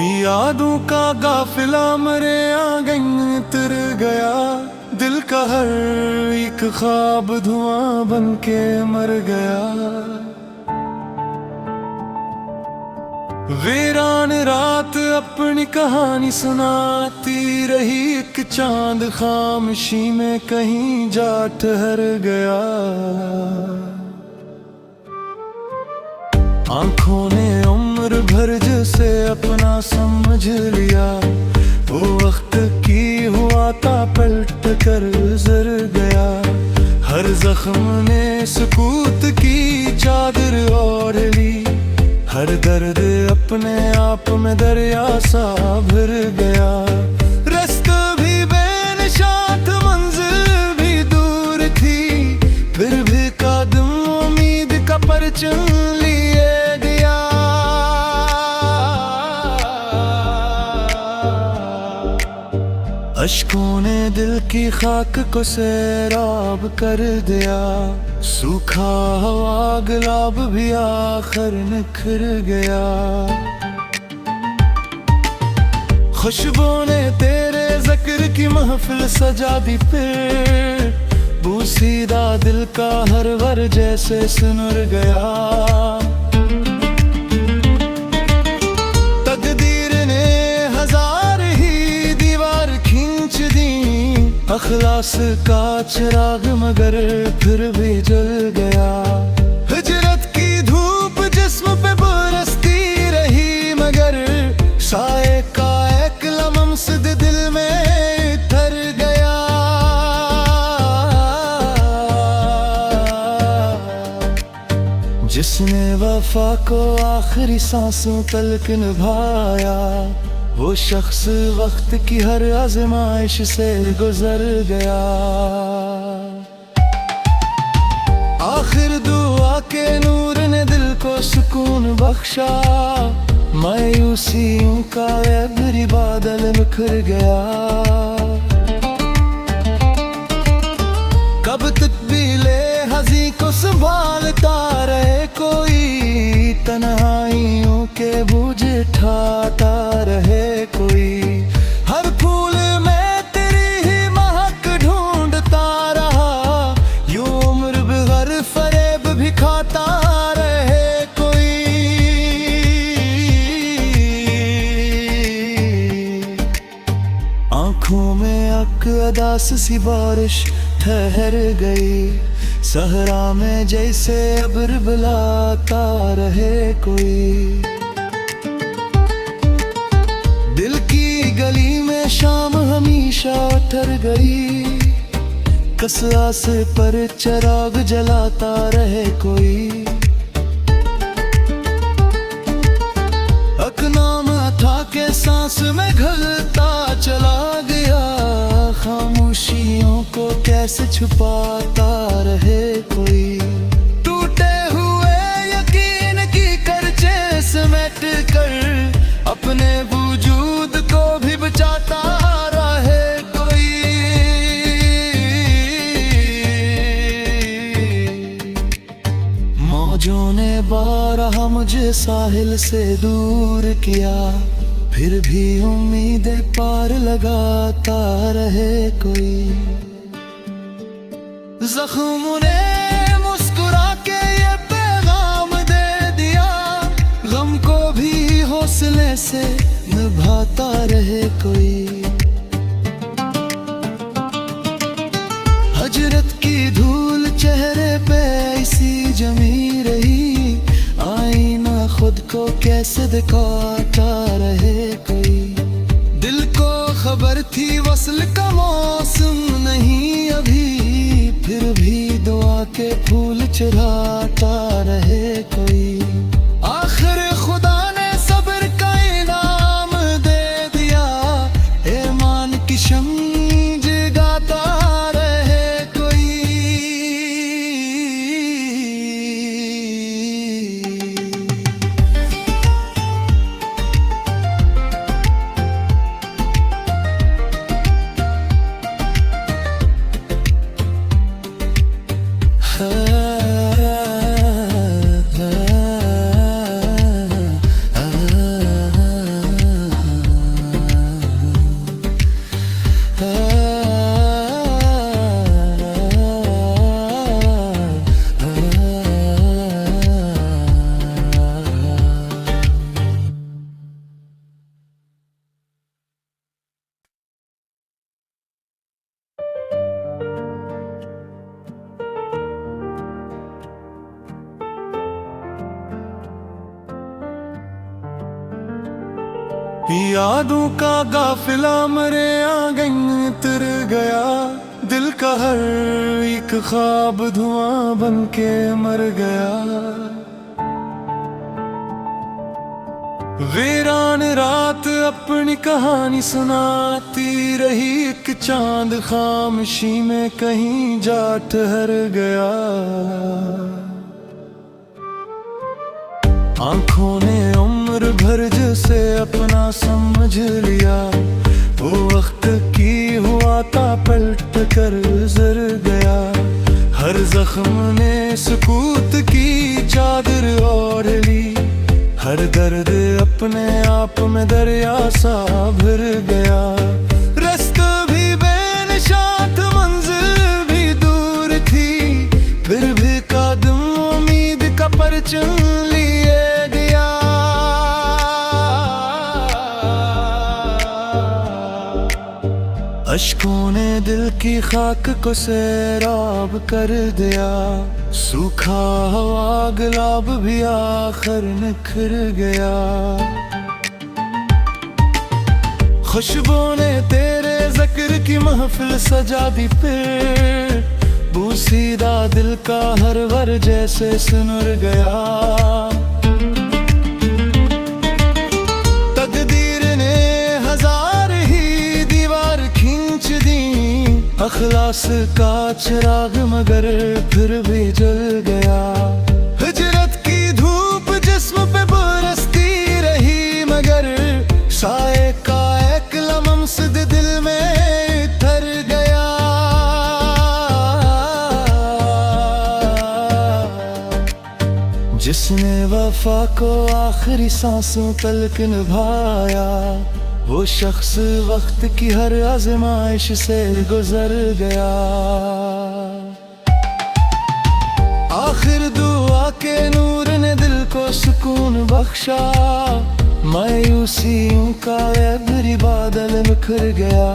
यादों का गाफिला मरे आंगन तर गया, दिल का हर एक ख्वाब धुआं बन के मर गया। वीरान रात अपनी कहानी सुनाती रही, एक चांद खामोशी में कहीं जा ठहर गया। आंखों ने उम्र भर जिसे अपना समझ लिया, वो वक्त की हुआ था पलट कर गुजर गया। हर जख्म ने सुकूत की चादर ओढ़ ली, हर दर्द अपने आप में दरिया सा भर गया। रास्ता भी बेनिशान था, मंजिल भी दूर थी, फिर भी कदम उम्मीद का परचम लिए गया। अश्कों ने दिल की खाक को सैराब कर दिया, सूखा हवा गुलाब भी आखिर निखर गया। खुशबू ने तेरे जिक्र की महफिल सजा दी, फिर बूसीदा दिल का हर वर जैसे सुनुर गया। तकदीर ने हजार ही दीवार खींच दी, अखलास का चिराग मगर फिर भी जल गया। हिजरत की धूप जिस्म पे बरसती रही, मगर साए का एक लम्स दिल में ठहर गया। जिसने वफा को आखिरी सांसों तलक निभाया, वो शख्स वक्त की हर आजमाइश से गुजर गया। आखिर दुआ के नूर ने दिल को सुकून बख्शा, मायूसियों का एबरी बादल बिखर गया। कब तक भी ले हजी को संभालता रहे कोई, तन्हाइयों के बूझे ठाता रहे कोई। हर फूल में तेरी ही महक ढूंढता रहा, यूं उम्र बगैर फरेब भी खाता रहे कोई। आंखों में अक अदास सी बारिश ठहर गई, सहरा में जैसे अब्र बुलाता रहे कोई। दिल की गली में शाम हमेशा ठहर गई, कसआस पर चिराग जलाता रहे कोई। अकनाम था के सांस में घलता चला गया, खामोशियों को कैसे छुपाता रहे कोई। टूटे हुए यकीन की करचे समेट कर, अपने वजूद को भी बचाता रहे कोई। मौजों ने बारहा मुझे साहिल से दूर किया, फिर भी उम्मीदें पार लगाता रहे कोई। जख्मों ने मुस्कुरा के ये पैगाम दे दिया, गम को भी हौसले से निभाता रहे कोई। हजरत की धूल चेहरे पे ऐसी जमी रही, आईना खुद को कैसे दिखाता रहे कोई। दिल को खबर थी वस्ल का मौसम नहीं अभी, फिर भी दुआ के फूल चढ़ाता रहे कोई। आखिर खुदा ने सब्र का इनाम दे दिया, ईमान की शम्म जगाता रहे कोई। यादों का गाफिला मरे आंगन तर गया, दिल का हर एक ख्वाब धुआं बन के मर गया। वीरान रात अपनी कहानी सुनाती रही, एक चांद खामोशी में कहीं जा ठहर गया। आंखों ने उम्र भर जिसे अपना समझ लिया, वो वक्त की हुआ था पलट कर गुजर गया। हर जख्म ने सुकूत की चादर ओढ़ ली, हर दर्द अपने आप में दरिया सा भर गया। रास्ता भी बेनिशान था, मंजिल भी दूर थी, फिर भी कदम उम्मीद का परचम लिए गया। अश्कों ने दिल की खाक को सैराब कर दिया, सूखा हवा गुलाब भी आखिर निखर गया। खुशबू ने तेरे जिक्र की महफिल सजा दी, फिर बूसीदा दिल का हर वर जैसे सुनुर गया। तकदीर ने हजार ही दीवार खींच दी, अखलास का चिराग मगर फिर भी जल गया। हिजरत की धूप जिस्म पे बरसती रही, मगर साए का एक लम्स दिल में ठहर गया। जिसने वफा को आखिरी सांसों तलक निभाया, वो शख्स वक्त की हर आजमाइश से गुजर गया। आखिर दुआ के नूर ने दिल को सुकून बख्शा, मायूसियों का ऐबरी बादल बिखर गया।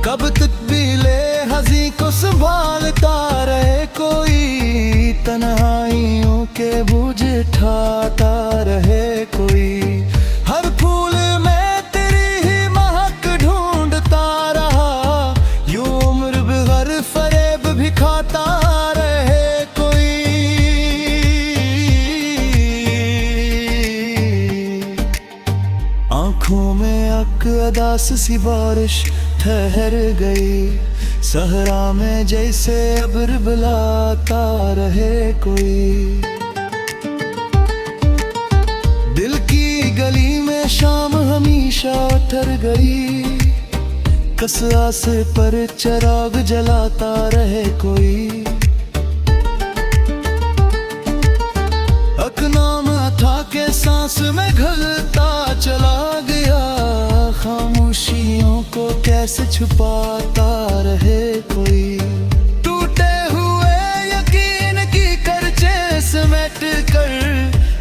कब तक भी ले हज़ी को संभालता रहे कोई, तन्हाइयों के बूझे ठाता रहे कोई। हर फूल में तेरी ही महक ढूंढता रहा, यूं उम्र बगैर फरेब भी खाता रहे कोई। आंखों में अकदास सी बारिश ठहर गई, सहरा में जैसे अब्र बुलाता रहे कोई। दिल की गली में शाम हमेशा ठहर गई, कसआस पर चिराग जलाता रहे कोई। अकनाम था के सांस में घलता चला गया, खामोशियों को कैसे छुपाता रहे कोई। टूटे हुए यकीन की करचे समेट कर,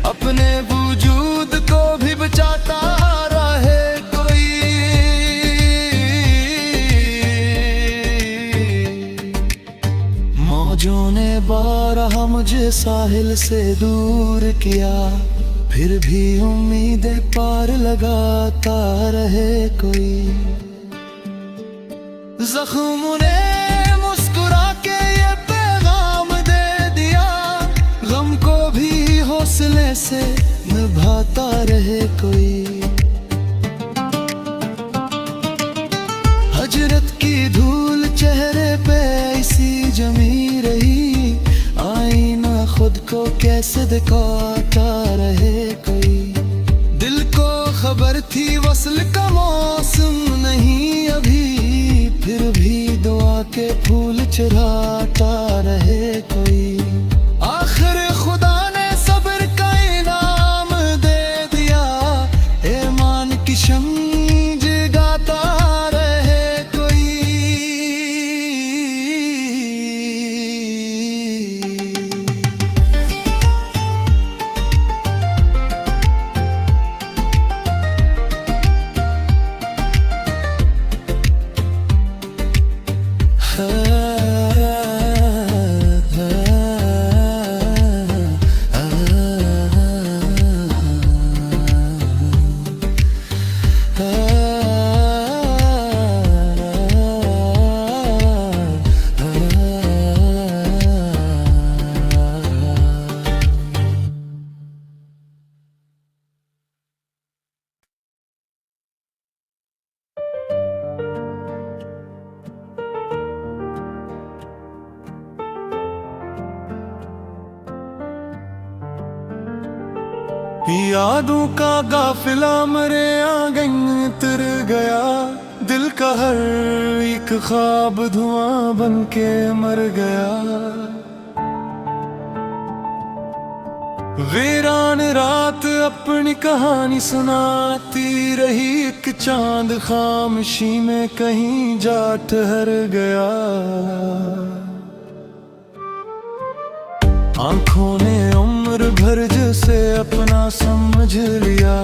अपने वजूद को भी बचाता रहे कोई। मौजों ने बारहा मुझे साहिल से दूर किया, फिर भी उम्मीदें पार लगाता रहे कोई। जख्मों ने मुस्कुरा के ये पैगाम दे दिया, गम को भी हौसले से निभाता रहे कोई। हजरत की धूल चेहरे पे ऐसी जमी रही, आईना खुद को कैसे दिखाता रहे कोई। दिल को खबर थी वस्ल का मौसम नहीं अभी, फिर भी दुआ के फूल चढ़ाता रहे कोई। आखिर खुदा ने सब्र का इनाम दे दिया, ईमान की शम्म जगाता रहे कोई। यादों का गाफिला मरे आंगन तर गया, दिल का हर एक ख्वाब धुआं बन के मर गया। वीरान रात अपनी कहानी सुनाती रही, एक चांद खामोशी में कहीं जा ठहर गया। आंखों ने उम्र भर जिसे अपना समझ लिया,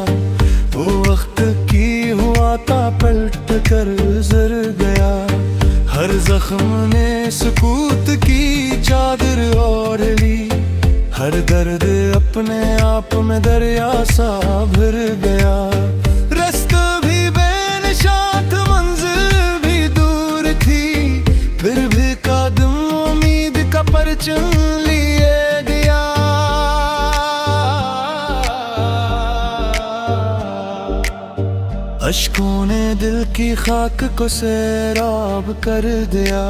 वो वक्त की हुआ था पलट कर गुजर गया। हर जख्म ने सुकूत की चादर ओढ़ ली, हर दर्द अपने आप में दरिया सा भर गया। रास्ता भी बेनिशान था, मंजिल भी दूर थी, फिर भी कदम उम्मीद का परचम लिए गया। अश्कों ने दिल की खाक को सैराब कर दिया,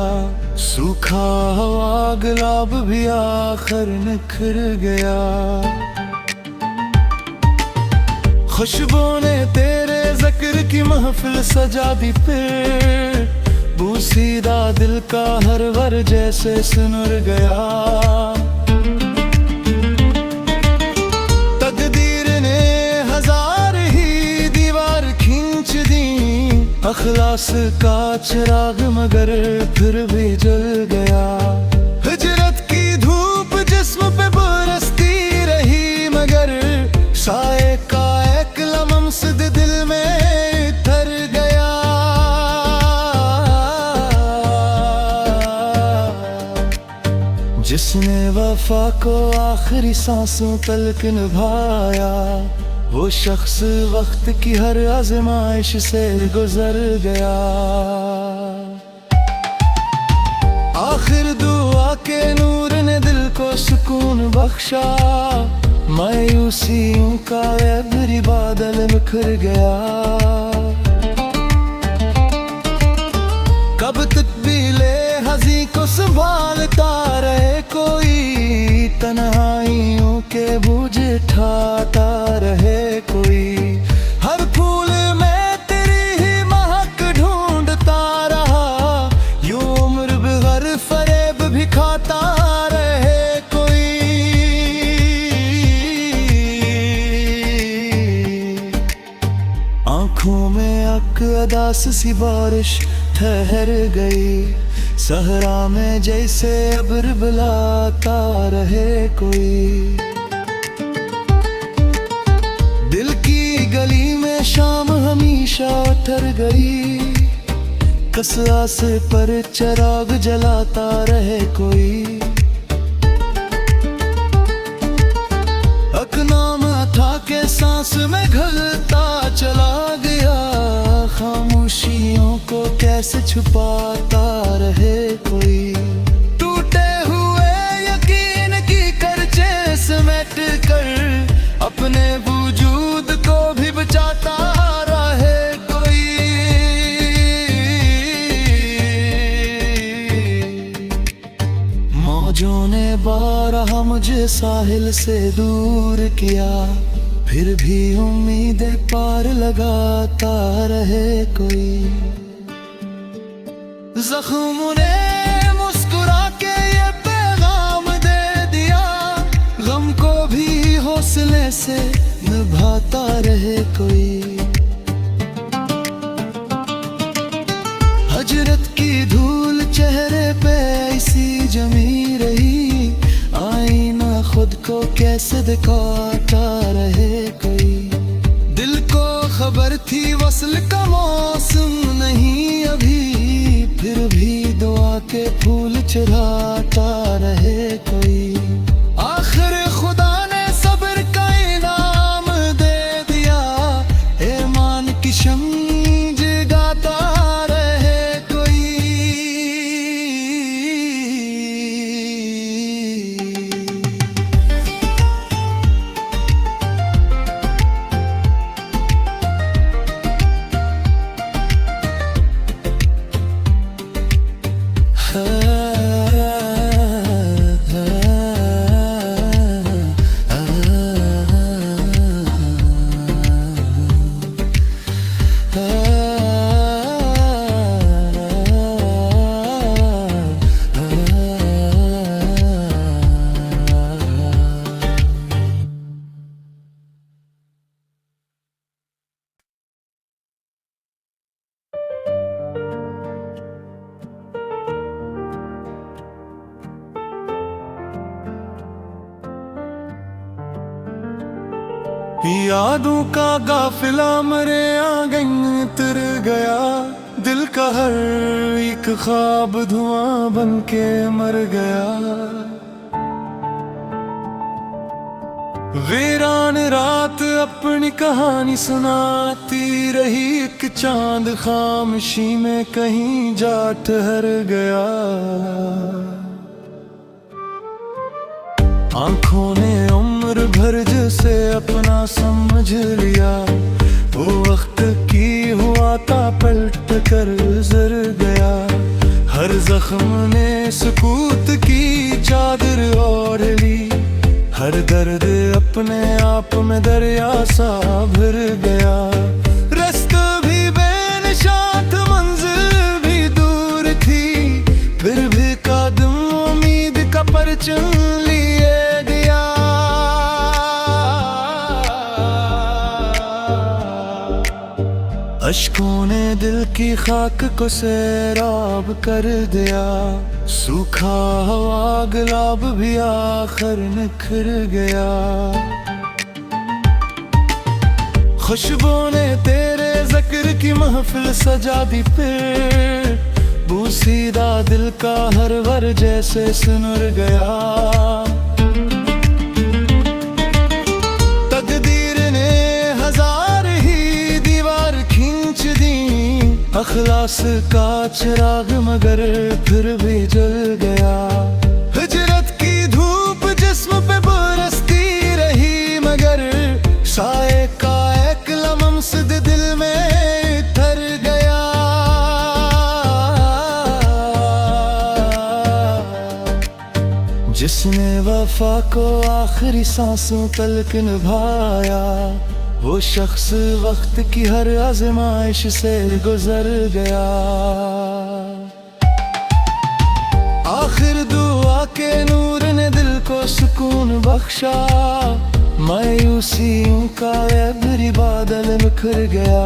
सूखा हवा गुलाब भी आखिर निखर गया। खुशबू ने तेरे जिक्र की महफिल सजा दी, फिर बूसीदा दिल का हर वर जैसे सुनुर गया। तकदीर ने हजार ही दीवार खींच दी, अखलास का चिराग मगर फिर भी जल गया। हिजरत की धूप जिस्म पे बरसती रही, मगर साए का एक लम्स दिल में ठहर गया। जिसने वफा को आखिरी सांसों तलक निभाया, वो शख्स वक्त की हर आजमाइश से गुजर गया। आखिर दुआ के नूर ने दिल को सुकून बख्शा, मायूसियों का ऐबरी बादल बिखर गया। कब तक भी ले हजी को संभालता रहे कोई, तन्हाइयों के बूझे ठाता रहे कोई। हर फूल में तेरी ही महक ढूंढता रहा, यूं उम्र बगैर फरेब भी खाता रहे कोई। आंखों में अकदास सी बारिश ठहर गई, सहरा में जैसे अब्र बुलाता रहे कोई। दिल की गली में शाम हमेशा उतर गई, कसआस पर चिराग जलाता रहे कोई। अकनाम था के सांस में घलता चला गया, खामोशियों को कैसे छुपाता रहे कोई। टूटे हुए यकीन की करचे समेट कर, अपने वजूद को भी बचाता रहे कोई। मौजों ने बारहा मुझे साहिल से दूर किया, फिर भी उम्मीदें पार लगाता रहे कोई। जख्म ने मुस्कुरा के ये पैगाम दे दिया, गम को भी हौसले से निभाता रहे कोई। हजरत की धूल चेहरे पे ऐसी जमी रही, आईना खुद को कैसे दिखाता रहे कोई। दिल को खबर थी वस्ल का मौसम नहीं अभी, फिर भी दुआ के फूल चढ़ाता रहे कोई। आखिर खुदा ने सब्र का इनाम दे दिया, ईमान की शम्म जगाता रहे कोई। यादों का गाफिला मरे आंगन तर गया, दिल का हर एक ख्वाब धुआं बन के मर गया। वीरान रात अपनी कहानी सुनाती रही, एक चांद खामोशी में कहीं जा ठहर गया। आंखों ने उम्र भर जिसे अपना समझ लिया, वो वक्त की हुआ था पलट कर गुजर गया। हर जख्म ने सुकूत की चादर ओढ़ ली, हर दर्द अपने आप में दरिया सा भर गया। रास्ता भी बेनिशान था, मंजिल भी दूर थी, फिर भी कदम उम्मीद का परचम लिए गया। अश्कों ने दिल की खाक को सैराब कर दिया, सूखा हवा गुलाब भी आखिर निखर गया। खुशबू ने तेरे जिक्र की महफिल सजा दी, फिर बूसीदा दिल का हर वर जैसे सुनुर गया। तकदीर ने हजार ही दीवार खींच दी, अखलास का चिराग मगर फिर भी जल गया। हिजरत की धूप जिस्म पे बरसती रही, मगर साए का एक लम्स दिल में ठहर गया। जिसने वफा को आखिरी सांसों तलक निभाया, वो शख्स वक्त की हर आजमाइश से गुजर गया। आखिर दुआ के नूर ने दिल को सुकून बख्शा, मायूसियों का ऐबरी बादल बिखर गया।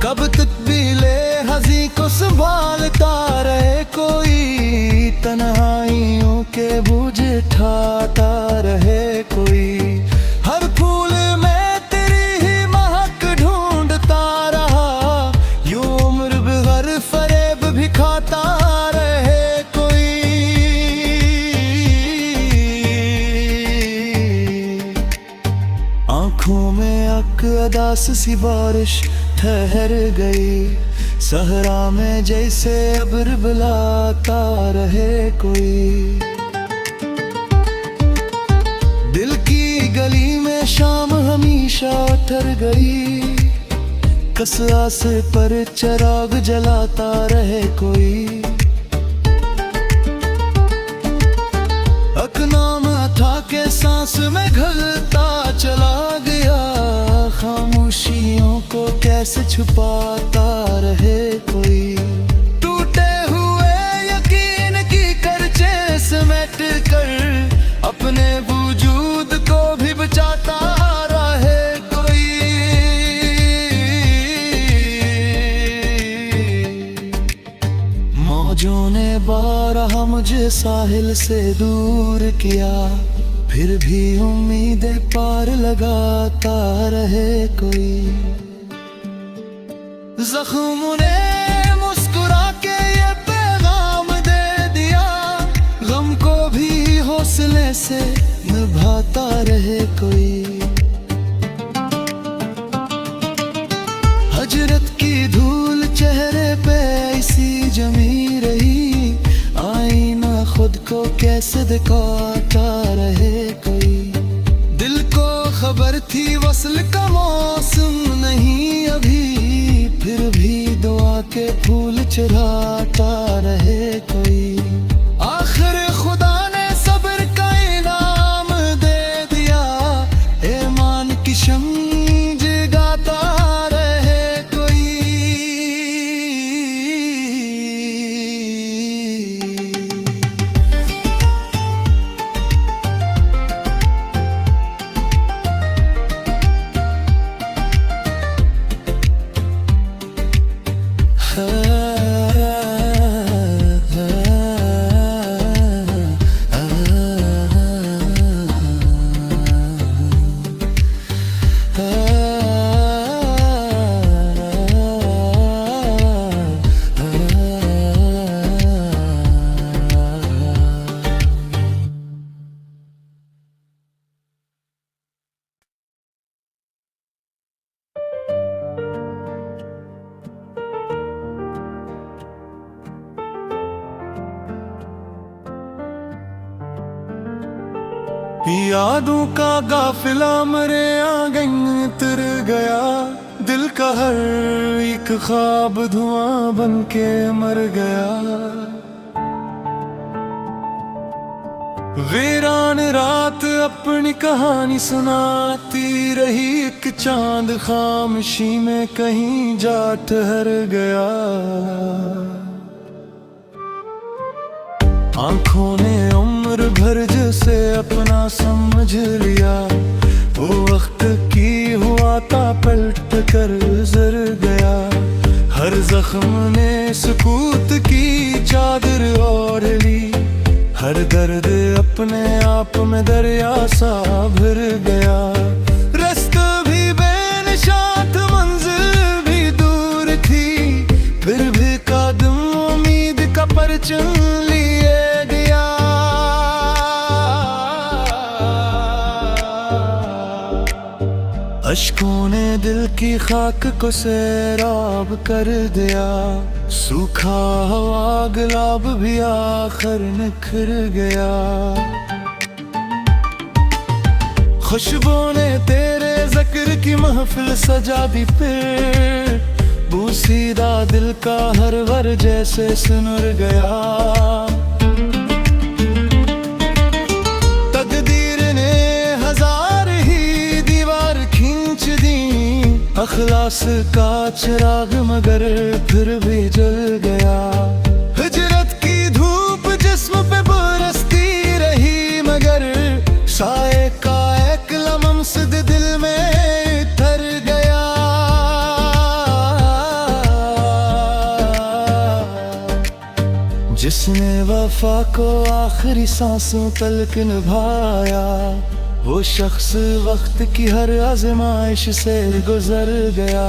कब तक भी ले हजी को संभालता रहे कोई, तन्हाइयों के बूझे ठाता रहे कोई। हर फूल में तेरी ही महक ढूंढता रहा, यूं उम्र बगैर फरेब भी खाता रहे कोई। आंखों में अकदास सी बारिश ठहर गई, सहरा में जैसे अब्र बुलाता रहे कोई। दिल की गली में शाम हमेशा ठहर गई, कसआस पर चिराग जलाता रहे कोई। अकनाम था के सांस में घलता चला गया, खामोशियों को कैसे छुपाता रहे कोई। टूटे हुए यकीन की करचे समेट कर, अपने वजूद को भी बचाता रहे कोई। मौजों ने बारहा मुझे साहिल से दूर किया, फिर भी उम्मीदें पार लगाता रहे कोई। जख्म ने मुस्कुरा के ये पैगाम दे दिया, गम को भी हौसले से निभाता रहे कोई। हजरत की धूल चेहरे पे ऐसी जमी रही, आईना खुद को कैसे दिखाता रहे कोई। दिल को खबर थी वस्ल का मौसम नहीं अभी, फिर भी दुआ के फूल चढ़ाता रहे कोई। आखिर खुदा ने सब्र का इनाम दे दिया, ईमान की शम्म जगाता रहे कोई। है यादों का गाफिला मरे आंगन तर गया, दिल का हर एक ख्वाब धुआं बन के मर गया। वीरान रात अपनी कहानी सुनाती रही, एक चांद खामोशी में कहीं जा ठहर गया। आंखों ने उम्र भर जिसे अपना समझ लिया, वो वक्त की हुआ था पलट कर गुजर गया। हर जख्म ने सुकूत की चादर ओढ़ ली, हर दर्द अपने आप में दरिया सा भर गया। रास्ता भी बेनिशान था, मंजिल भी दूर थी, फिर भी कदम उम्मीद का परचम लिए गया। अश्कों ने दिल की खाक को सैराब कर दिया, सूखा हवा गुलाब भी आखिर निखर गया। खुशबू ने तेरे जिक्र की महफिल सजा दी, फिर बूसीदा दिल का हर वर जैसे सुनुर गया। तकदीर ने हजार ही दीवार खींच दी, अखलास का चिराग मगर फिर भी जल गया। हिजरत की धूप जिस्म पे बरसती रही, मगर साए का एक लम्हा दिल में ठहर गया। जिसने वफा को आखिरी सांसों तलक निभाया, वो शख्स वक्त की हर आजमाइश से गुजर गया।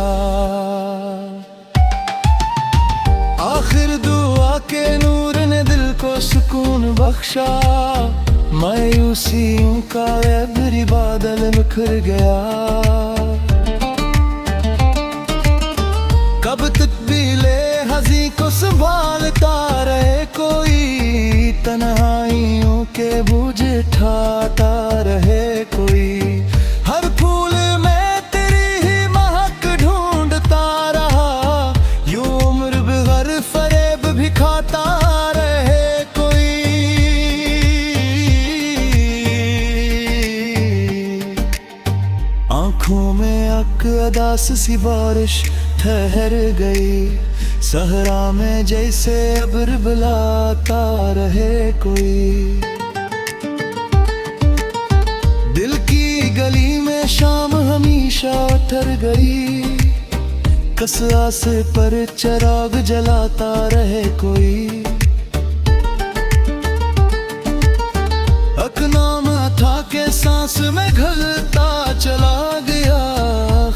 आखिर दुआ के नूर ने दिल को सुकून बख्शा, मायूसियों का ऐबरी बादल बिखर गया। कब तक भी ले हज़ी को संभालता रहे कोई, तन्हाइयों के बूझे ठाता रहे कोई। हर फूल में तेरी ही महक ढूंढता रहा, यूं उम्र बगैर फरेब भी खाता रहे कोई। आंखों में अकदास सी बारिश ठहर गई, सहरा में जैसे अब्र बुलाता रहे कोई। दिल की गली में शाम हमेशा ठहर गई, कसआस पर चिराग जलाता रहे कोई। अकनाम था के सांस में घलता चला गया,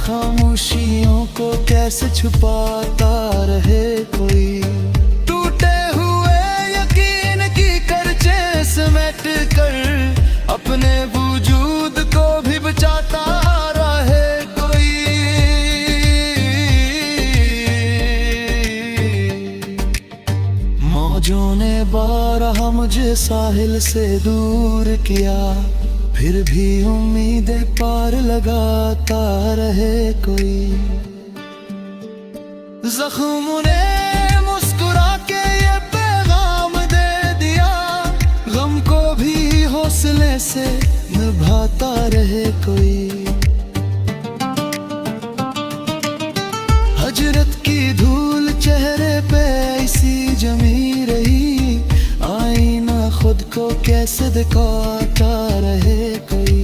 खामोशियों को कैसे छुपाता रहे कोई। टूटे हुए यकीन की करचे समेट कर, अपने वजूद को भी बचाता रहे कोई। मौजों ने बारहा मुझे साहिल से दूर किया, फिर भी उम्मीदें पार लगाता रहे कोई। जख्म ने मुस्कुरा के ये पैगाम दे दिया, गम को भी हौसले से निभाता रहे कोई। हजरत की धूल चेहरे पे ऐसी जमी रही, आईना खुद को कैसे दिखाता रहे कोई।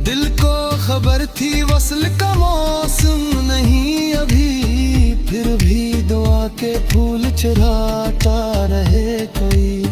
दिल को खबर थी वस्ल का मौसम नहीं अभी, फिर भी दुआ के फूल चढ़ाता रहे कोई।